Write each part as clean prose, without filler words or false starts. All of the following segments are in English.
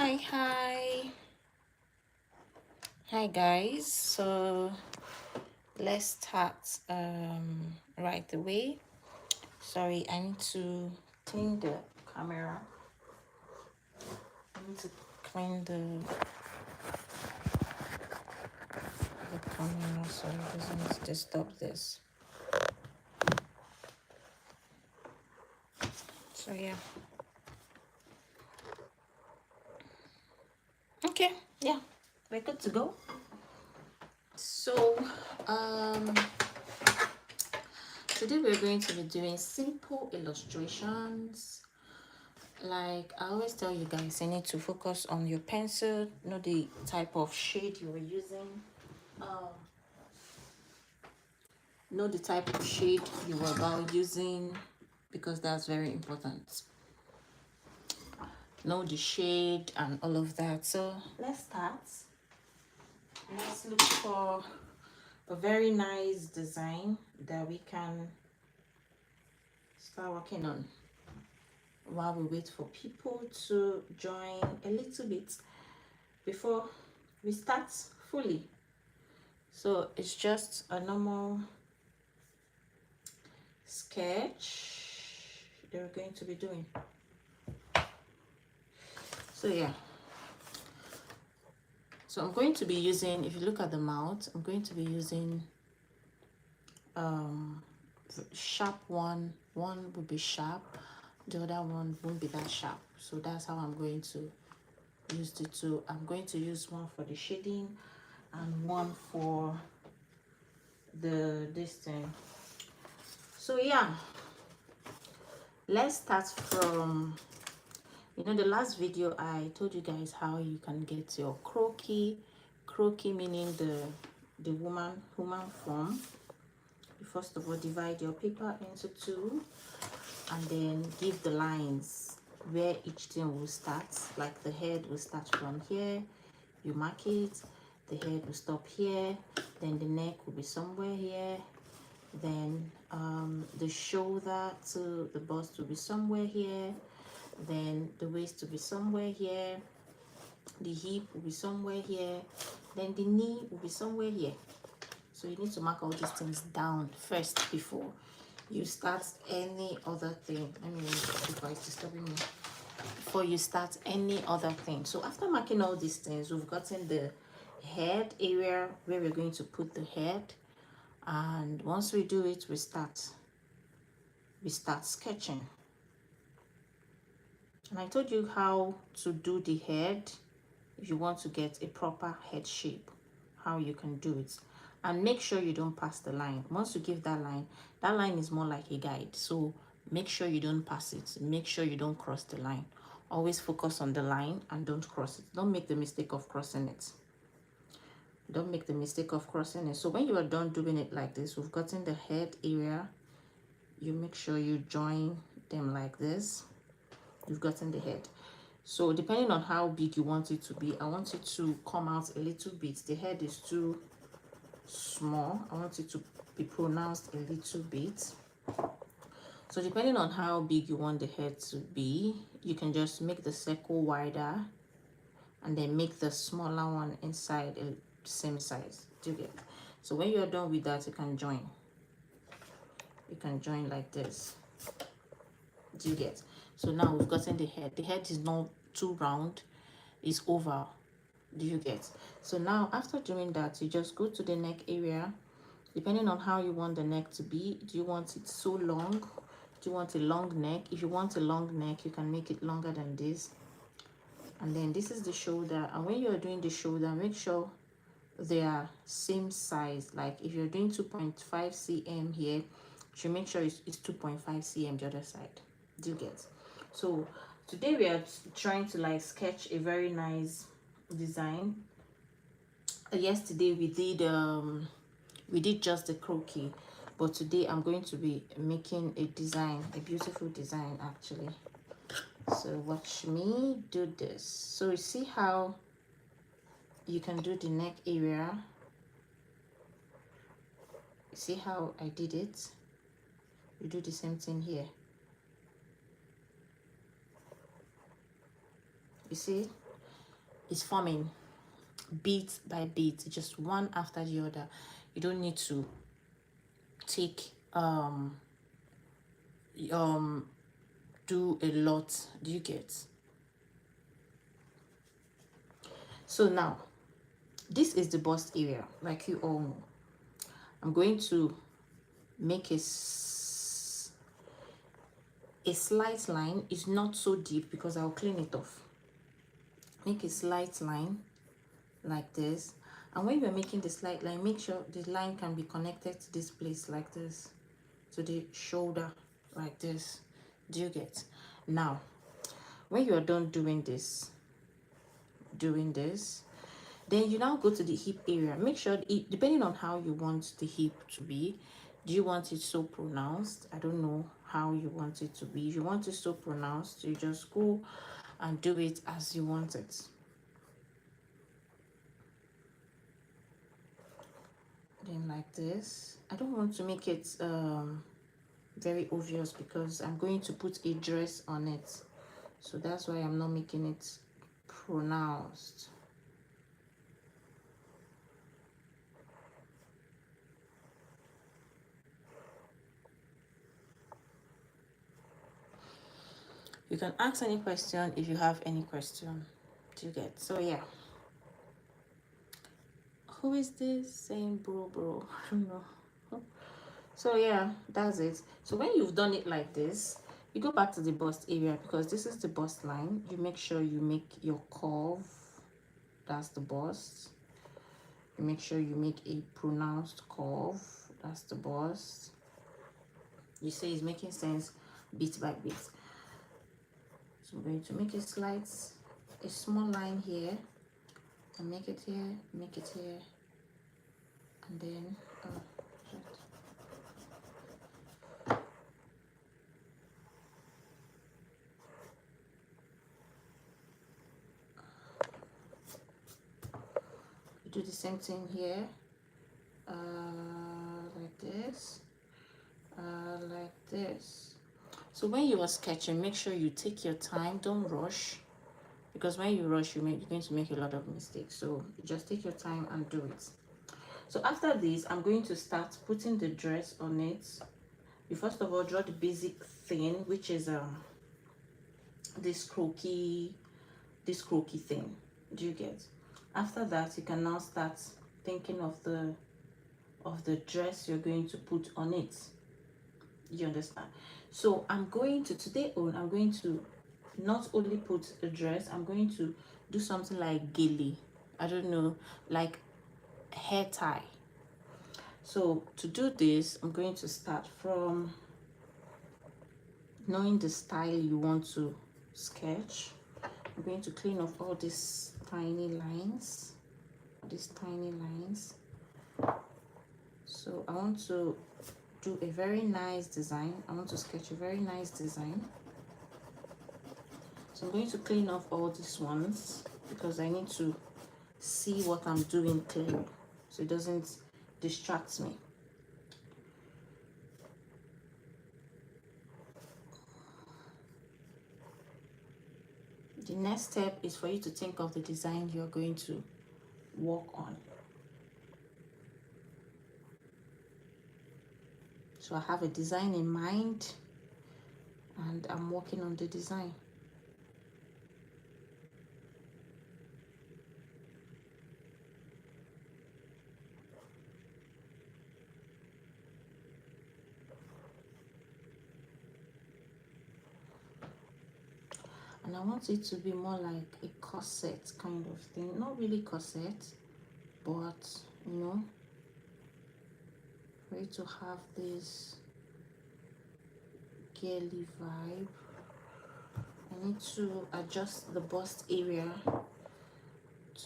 Hi guys. So let's start right away. Sorry, I need to clean the camera. I need to clean the camera so it doesn't disturb this. So yeah. Okay, yeah, we're good to go. So today we're going to be doing simple illustrations. Like I always tell you guys, you need to focus on your pencil, know the type of shade you are using, know the type of shade you are about using, because that's very important. Know the shade and all of that. So let's start. Let's look for a very nice design that we can start working on while we wait for people to join a little bit before we start fully. So it's just a normal sketch that we're going to be doing. So yeah, so I'm going to be using, if you look at the mouth, I'm going to be using sharp one will be sharp, the other one won't be that sharp. So that's how I'm going to use the two. I'm going to use one for the shading and one for this thing. So yeah, let's start from, you know, the last video I told you guys how you can get your croquis meaning the woman form. You first of all divide your paper into two and then give the lines where each thing will start. Like the head will start from here, you mark it, the head will stop here, then the neck will be somewhere here, then the shoulder to the bust will be somewhere here, then the waist will be somewhere here, the hip will be somewhere here, then the knee will be somewhere here. So you need to mark all these things down first before you start any other thing. Let me before it's disturbing me. Before you start any other thing. So after marking all these things, we've gotten the head area where we're going to put the head. And once we do it, we start sketching. And I told you how to do the head if you want to get a proper head shape, how you can do it. And make sure you don't pass the line. Once you give that line is more like a guide. So make sure you don't pass it. Make sure you don't cross the line. Always focus on the line and don't cross it. Don't make the mistake of crossing it. Don't make the mistake of crossing it. So when you are done doing it like this, we've gotten the head area. You make sure you join them like this. You've gotten the head. So depending on how big you want it to be, I want it to come out a little bit. The head is too small. I want it to be pronounced a little bit. So depending on how big you want the head to be, you can just make the circle wider and then make the smaller one inside the same size. Do you get? So when you're done with that, you can join. You can join like this. Do you get? So now we've gotten the head. The head is not too round, it's oval. Do you get? So now after doing that, you just go to the neck area. Depending on how you want the neck to be, do you want it so long? Do you want a long neck? If you want a long neck, you can make it longer than this. And then this is the shoulder. And when you're doing the shoulder, make sure they are same size. Like if you're doing 2.5 cm here, you should make sure it's 2.5 cm the other side. Do you get? So today we are trying to like sketch a very nice design. Yesterday we did just the croquis, but today I'm going to be making a design, a beautiful design actually. So watch me do this. So you see how you can do the neck area. See how I did it? You do the same thing here. You see? is forming bit by bit, just one after the other. You don't need to take do a lot. Do you get? So now this is the bust area, like you all know. I'm going to make a slight line. Is not so deep because I'll clean it off. Make a slight line like this, and when you're making the slight line, make sure the line can be connected to this place like this, to the shoulder like this. Do you get? Now when you are done doing this, then you now go to the hip area. Make sure it, depending on how you want the hip to be, do you want it so pronounced? I don't know how you want it to be. If you want it so pronounced, you just go and do it as you want it. Then like this. I don't want to make it very obvious because I'm going to put a dress on it, so that's why I'm not making it pronounced. You can ask any question if you have any question. Do you get? So yeah. Who is this saying bro? I don't know. So yeah, that's it. So when you've done it like this, you go back to the bust area because this is the bust line. You make sure you make your curve. That's the bust. You make sure you make a pronounced curve. That's the bust. You say it's making sense bit by bit. So I'm going to make a small line here, and make it here, and then you do the same thing here, like this, like this. So when you are sketching, make sure you take your time, don't rush, because when you rush, you're going to make a lot of mistakes. So just take your time and do it. So after this, I'm going to start putting the dress on it. You first of all draw the basic thing, which is this croquis thing. Do you get? After that, you can now start thinking of the dress you're going to put on it. You understand? So I'm going to I'm going to not only put a dress, I'm going to do something like gilly. I don't know, like hair tie. So to do this, I'm going to start from knowing the style you want to sketch. I'm going to clean off all these tiny lines. So I want to do a very nice design. I want to sketch a very nice design. So I'm going to clean off all these ones because I need to see what I'm doing clearly so it doesn't distract me. The next step is for you to think of the design you're going to work on. So I have a design in mind and I'm working on the design. And I want it to be more like a corset kind of thing. Not really corset, but you know, for you to have this girly vibe. I need to adjust the bust area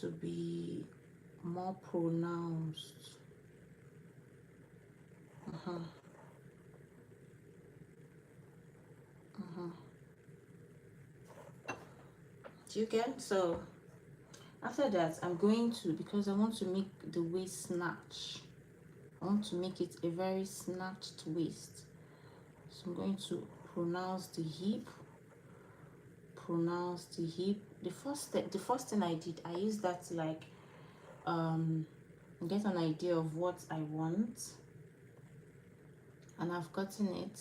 to be more pronounced. Do you get? So after that, I'm going to, because I want to make the waist snatch, I want to make it a very snatched waist. So I'm going to pronounce the hip, pronounce the hip. The first thing I did, I used that to like get an idea of what I want, and I've gotten it.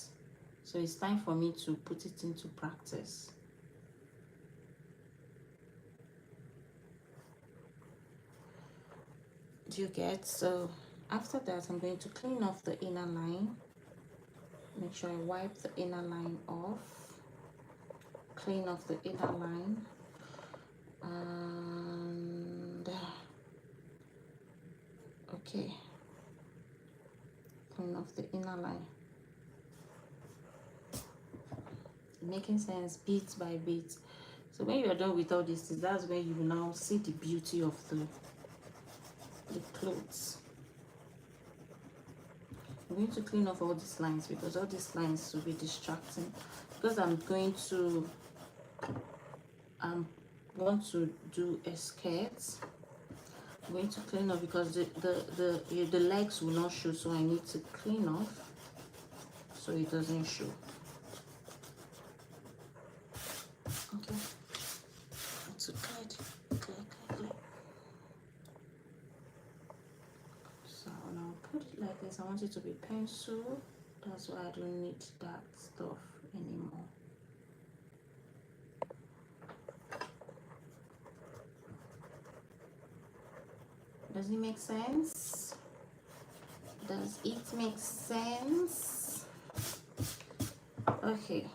So it's time for me to put it into practice. Do you get? So after that, I'm going to clean off the inner line. Make sure I wipe the inner line off. Clean off the inner line. And okay, clean off the inner line. Making sense bit by bit. So when you're done with all this, that's when you will now see the beauty of the clothes. I'm going to clean off all these lines because all these lines will be distracting. Because I'm going to want to do a skirt. I'm going to clean off because the legs will not show, so I need to clean off so it doesn't show. Okay, to clear. So now put it like this. I want it to be pencil. That's why I don't need that stuff anymore. Does it make sense? Does it make sense? Okay.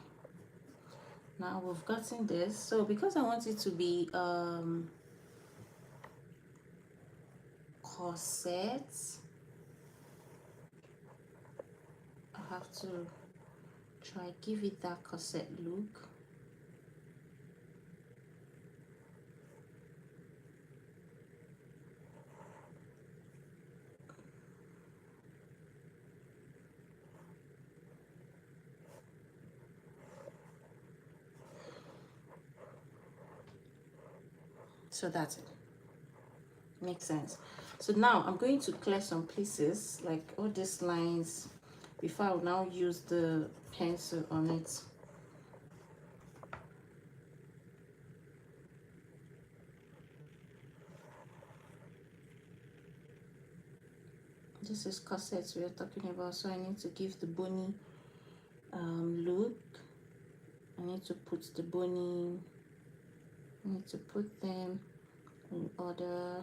Now we've gotten this. So because I want it to be corset, I have to try give it that corset look. So that's it. Makes sense. So now I'm going to clear some places, like all these lines, before I will now use the pencil on it. This is corsets we are talking about, so I need to give the bony look. I need to put the bony, I need to put them in order,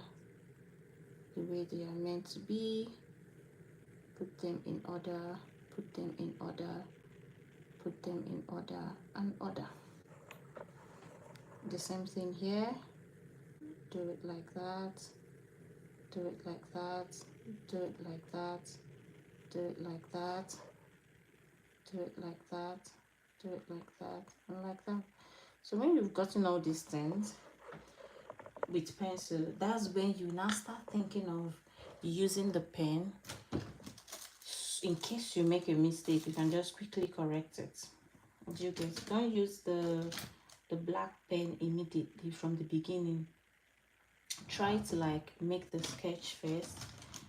the way they are meant to be. Put them in order, put them in order, put them in order and order. The same thing here. Do it like that, do it like that, do it like that, do it like that, do it like that, do it like that, and like that. So when you've gotten all these things with pencil, that's when you now start thinking of using the pen. In case you make a mistake, you can just quickly correct it. You guys don't use the black pen immediately from the beginning. Try to like make the sketch first,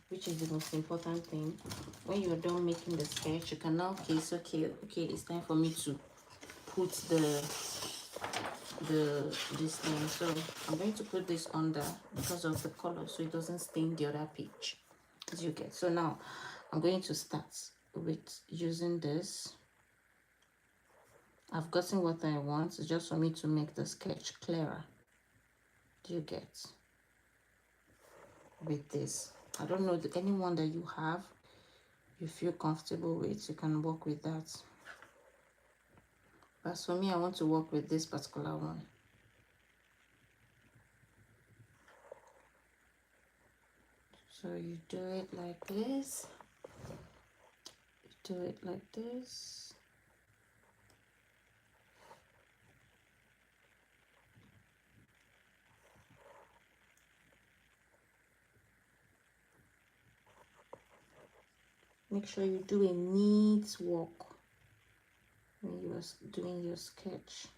which is the most important thing. When you're done making the sketch, you can now okay, it's time for me to put this thing. So I'm going to put this under because of the color, so it doesn't stain the other page, as you get. So now I'm going to start with using this. I've gotten what I want. It's just for me to make the sketch clearer. Do you get? With this, I don't know anyone that you have, you feel comfortable with, you can work with that. But for me, I want to work with this particular one. So you do it like this, you do it like this. Make sure you do a neat walk when you are doing your sketch.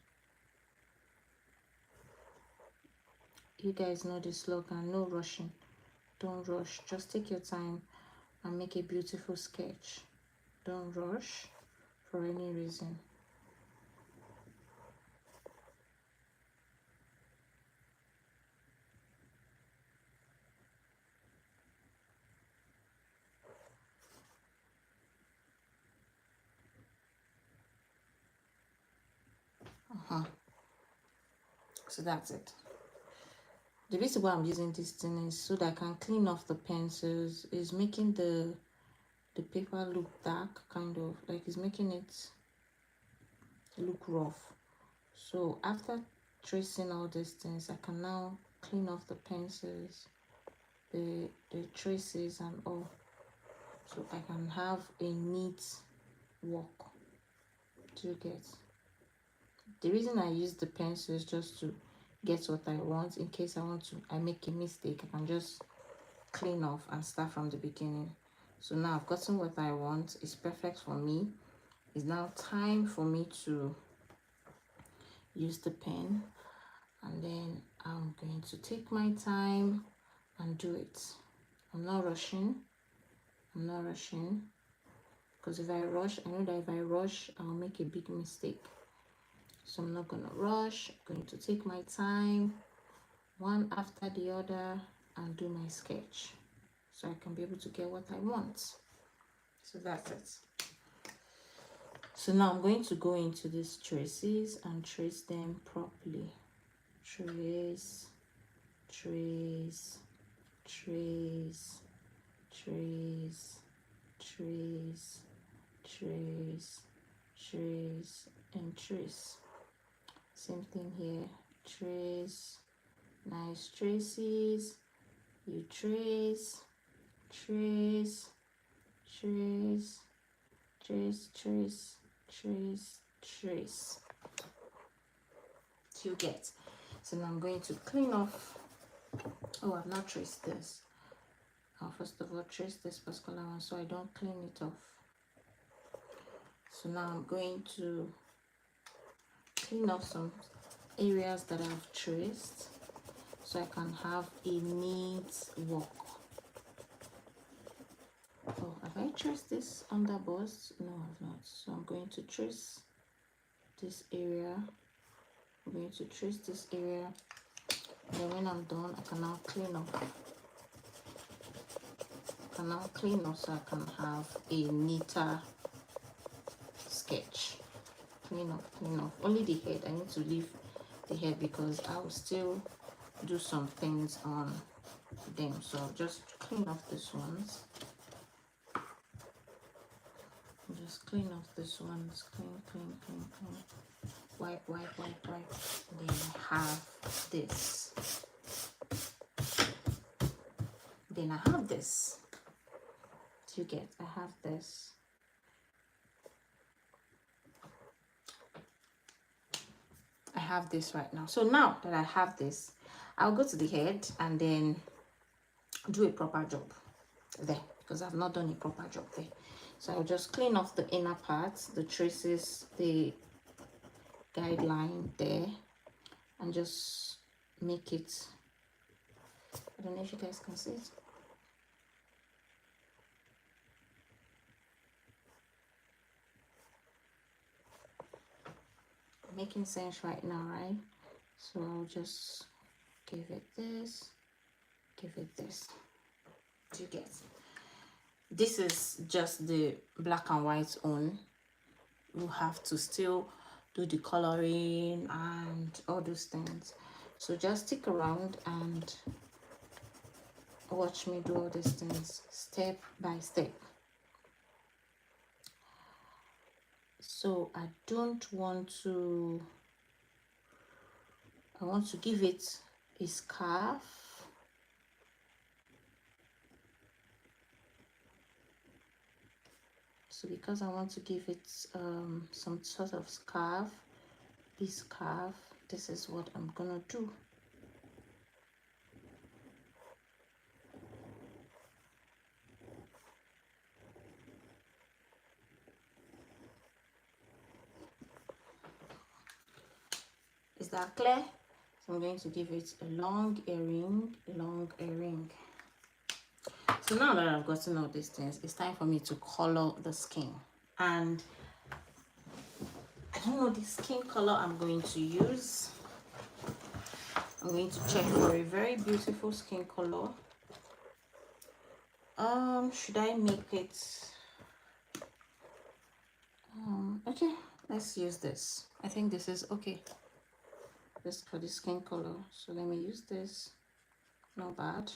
You guys know the slogan, no rushing. Don't rush. Just take your time and make a beautiful sketch. Don't rush for any reason. So that's it. The reason why I'm using this thing is so that I can clean off the pencils. Is making the paper look dark, kind of like it's making it look rough. So after tracing all these things, I can now clean off the pencils, the traces and all, so I can have a neat work. Do you get? The reason I use the pencil is just to get what I want. In case I make a mistake, I can just clean off and start from the beginning. So now I've gotten what I want. It's perfect for me. It's now time for me to use the pen, and then I'm going to take my time and do it. I'm not rushing, because if I rush, I know that if I rush, I'll make a big mistake. So I'm not gonna rush. I'm going to take my time, one after the other, and do my sketch, so I can be able to get what I want. So that's it. So now I'm going to go into these traces and trace them properly. Trace, trace, trace, trace, trace, trace, trace, and trace. Same thing here. Trace, nice traces. You trace, trace, trace, trace, trace, trace, trace. You get. So now I'm going to clean off. Oh, I've not traced this. I'll first of all trace this particular one so I don't clean it off. So now I'm going to clean off some areas that I've traced so I can have a neat work. Oh, have I traced this underbust? No, I've not. So I'm going to trace this area. I'm going to trace this area. And then when I'm done, I can now clean off. So I can have a neater sketch. Clean off. Only the head. I need to leave the head because I will still do some things on them. So I'll just clean off these ones. Just clean off this one. Clean. Wipe. Then I have this. Then I have this. You get, I have this. I have this right now. So now that I have this, I'll go to the head and then do a proper job there, because I've not done a proper job there. So I'll just clean off the inner parts, the traces, the guideline there, and just make it, I don't know if you guys can see it. Making sense right now, right? So I'll just give it this, give it this. Do you get? This is just the black and white on. You have to still do the coloring and all those things. So just stick around and watch me do all these things step by step. So I want to give it a scarf. So because I want to give it some sort of scarf, this is what I'm gonna do. Is that clear? So I'm going to give it a long earring. So now that I've gotten all these things, it's time for me to color the skin. And I don't know the skin color I'm going to use. I'm going to check for a very beautiful skin color. Should I make it? Okay, Let's use this. I think this is okay. This for the skin color. So let me use this. Not bad.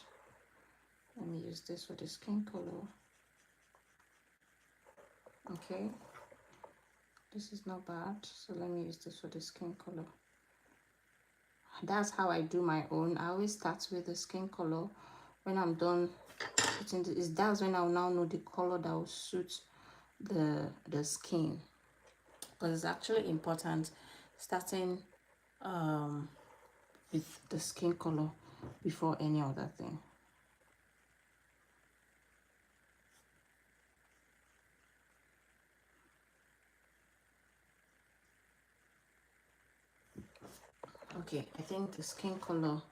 Let me use this for the skin color. Okay. This is not bad. So let me use this for the skin color. That's how I do my own. I always start with the skin color. When I'm done putting this, that's when I'll now know the color that will suit the skin. Because it's actually important starting with the skin color before any other thing. Okay, I think the skin color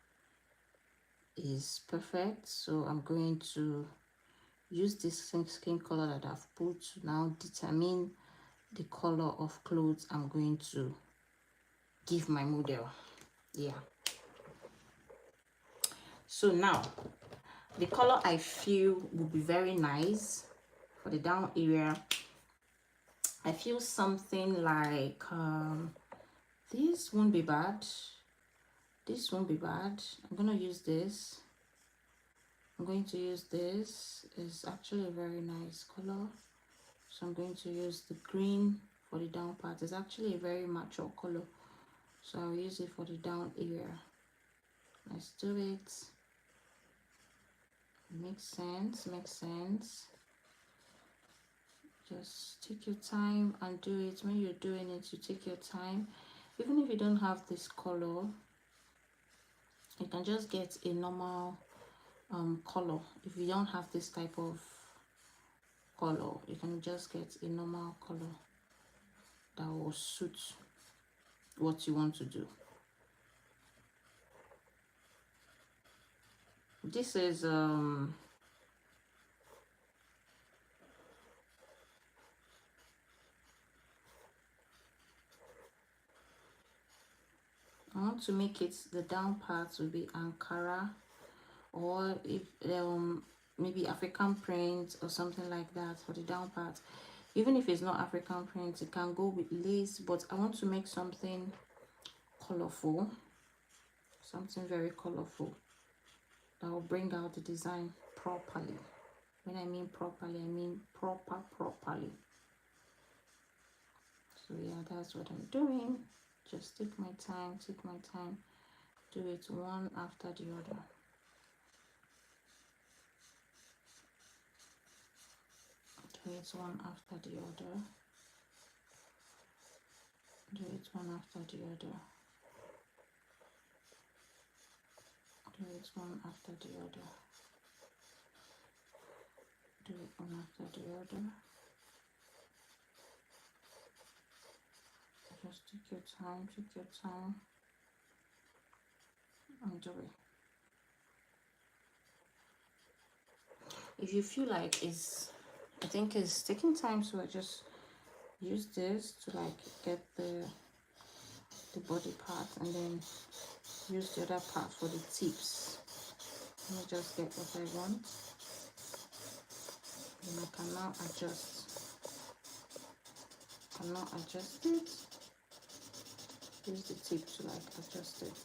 is perfect, so I'm going to use this skin color that I've put to now determine the color of clothes I'm going to give my model. Yeah, so now the color I feel will be very nice for the down area. I feel something like this won't be bad. This won't be bad. I'm gonna use this. I'm going to use this. It's actually a very nice color. So I'm going to use the green for the down part. It's actually a very mature color. So I'll use it for the down area. Let's do it. Makes sense, makes sense. Just take your time and do it. When you're doing it, you take your time. Even if you don't have this color, you can just get a normal color. If you don't have this type of color, you can just get a normal color that will suit what you want to do. This is I want to make it, the down part will be Ankara, or if maybe African print or something like that for the down part. Even if it's not African print, it can go with lace, but I want to make something colorful, something very colorful that will bring out the design properly. When I mean properly, I mean properly. So yeah, that's what I'm doing. Just take my time, do it one after the other. Do it one after the other. Do it one after the other. Do it one after the other. Do it one after the other. Just take your time, and do it. If you feel like I think it's taking time, so I just use this to like get the body part, and then use the other part for the tips. Let me just get what I want, and I can now adjust it. Use the tip to like adjust it.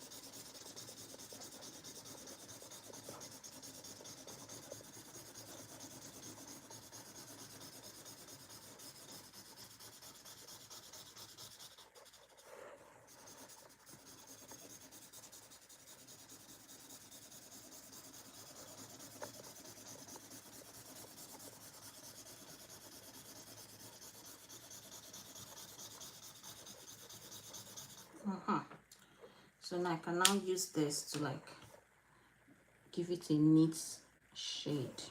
So now I can now use this to like give it a neat shade.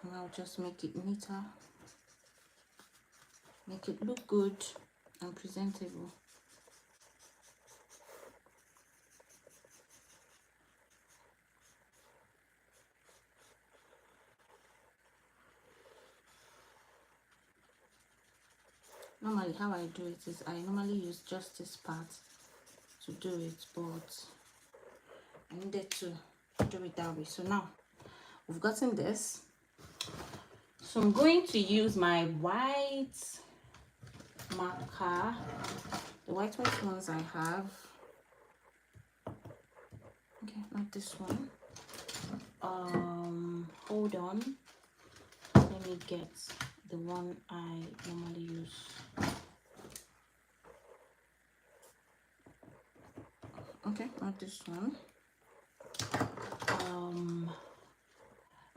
And I'll just make it neater, make it look good and presentable. Normally how I do it is I normally use just this part to do it, but I needed to do it that way. So now we've gotten this. So I'm going to use my white marker, the white ones I have. Okay, not this one. Hold on. Let me get the one I normally use. Okay, not this one.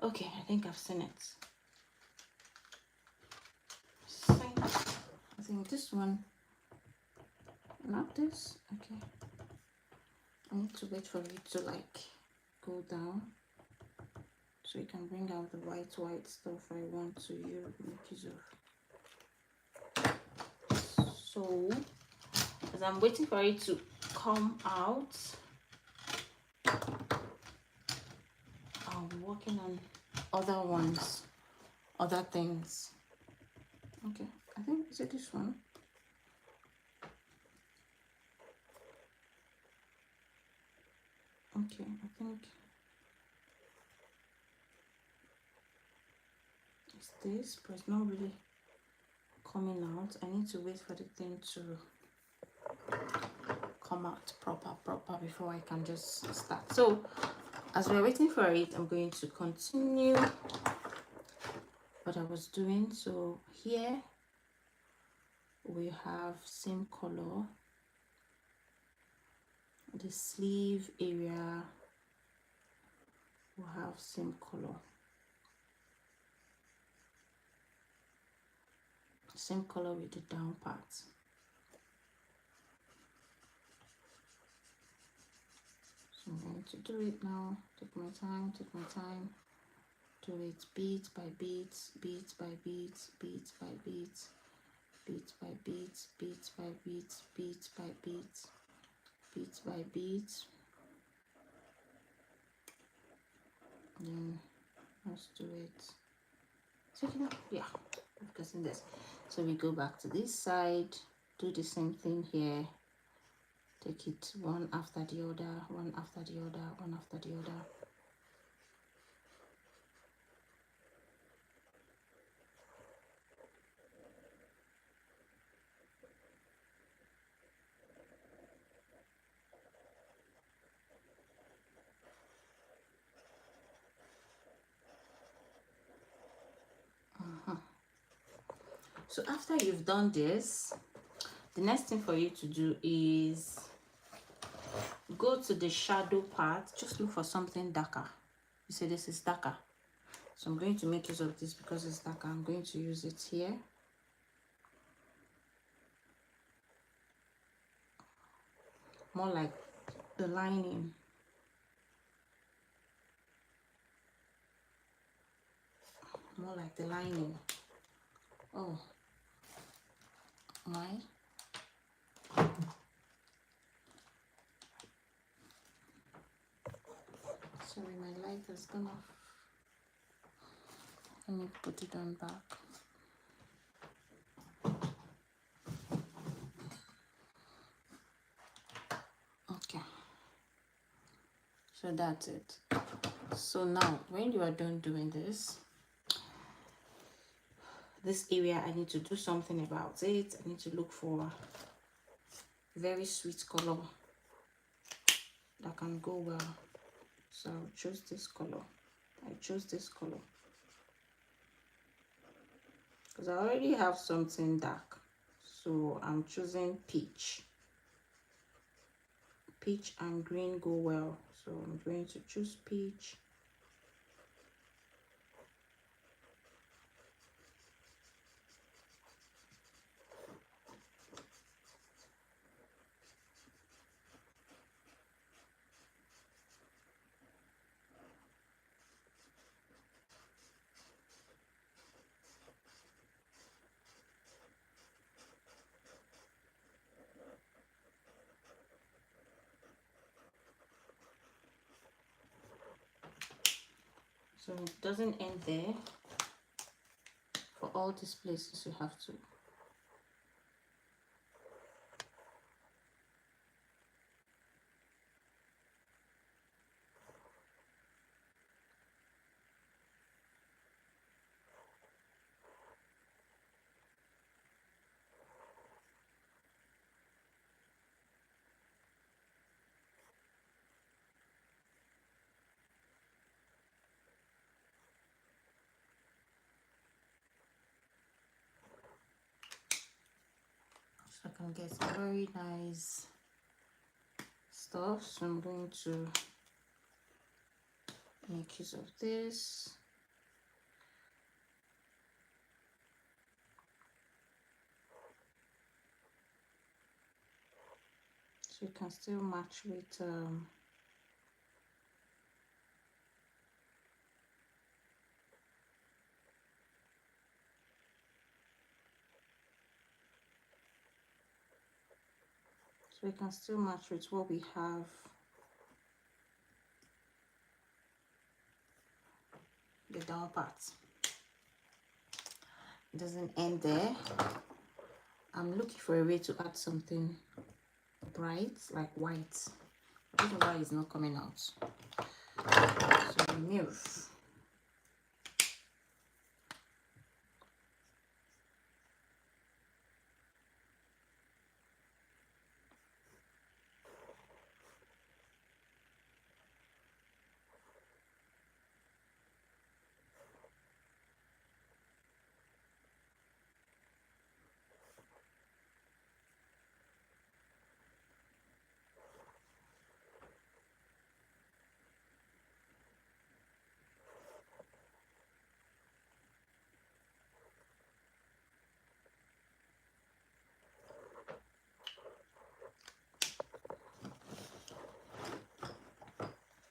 Okay, I think I've seen it. I think this one, not this. Okay, I need to wait for it to like go down so you can bring out the white stuff I want to make use of. So as I'm waiting for it to come out, I'll be working on other ones, other things. Okay, I think, is it this one? Okay, I think it's this, but it's not really coming out. I need to wait for the thing to come out proper before I can just start. So as we're waiting for it, I'm going to continue what I was doing. So here we have same color, the sleeve area will have same color, with the down part. So I'm going to do it now. Take my time, do it beat by beat, beat by beat, beat by beat, beat by beat, beat by beat, beat by beat, beat by beat. Then let's do it. Yeah, because in this. So we go back to this side, do the same thing here. Take it one after the other, one after the other, one after the other. So after you've done this, the next thing for you to do is go to the shadow part. Just look for something darker. You see this is darker, so I'm going to make use of this because it's darker. I'm going to use it here. More like the lining. More like the lining. Oh my. Sorry, my light has gone off. Let me put it on back. Okay. So that's it. So now when you are done doing this area, I need to do something about it. I need to look for a very sweet color that can go well. So I'll choose this color. I chose this color because I already have something dark, so I'm choosing peach. Peach and green go well, so I'm going to choose peach. So it doesn't end there. For all these places you have to can get very nice stuff. So I'm going to make use of this. So you can still match with so we can still match with what we have. The down part. It doesn't end there. I'm looking for a way to add something bright, like white. I don't know why it's not coming out. So remove.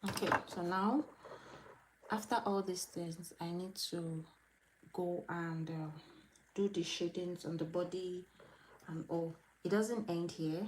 Okay, so now after all these things, I need to go and do the shadings on the body and all. It doesn't end here.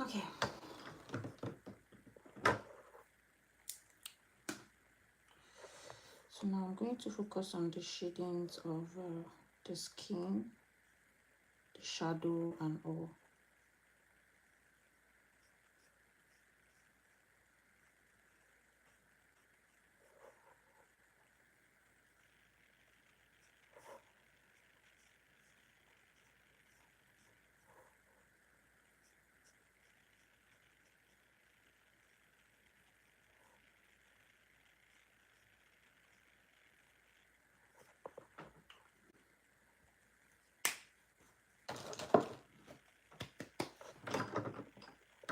Okay. So now I'm going to focus on the shadings of the skin, the shadow and all.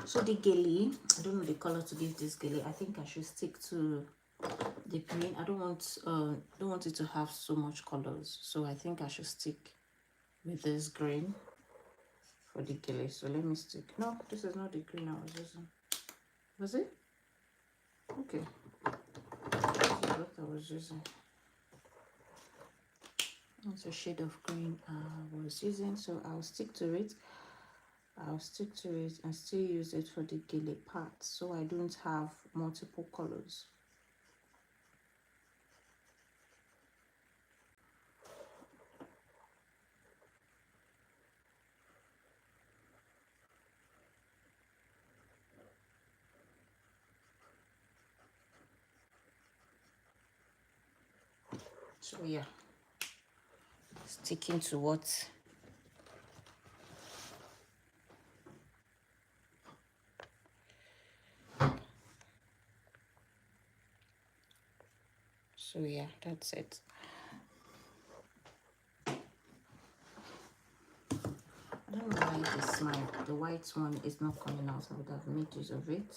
So the gele, I don't know the color to give this gele. I think I should stick to the green. I don't want it to have so much colors, so I think I should stick with this green for the gele. So let me stick. No, this is not the green I was using. Was it? Okay, this is what I was using. It's a shade of green I was using, so I'll stick to it. I'll stick to it and still use it for the gele part, so I don't have multiple colors. So yeah, sticking to what so yeah, that's it. I don't know why side is the white one is not coming out. I would have made use of it,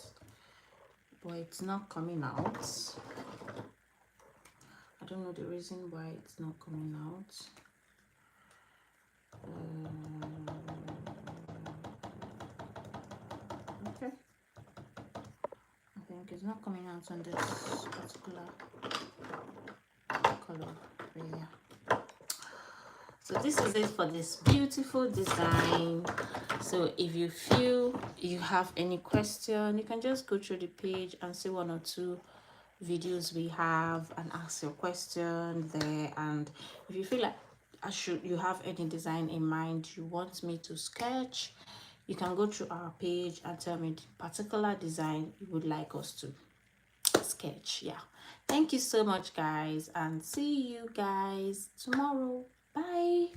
but it's not coming out. I don't know the reason why it's not coming out. Okay, I think it's not coming out on this particular color. Yeah. So this is it for this beautiful design. So if you feel you have any question, you can just go through the page and see 1 or 2 videos we have and ask your question there. And if you feel like you have any design in mind you want me to sketch, you can go through our page and tell me the particular design you would like us to sketch. Yeah, thank you so much guys, and see you guys tomorrow. Bye.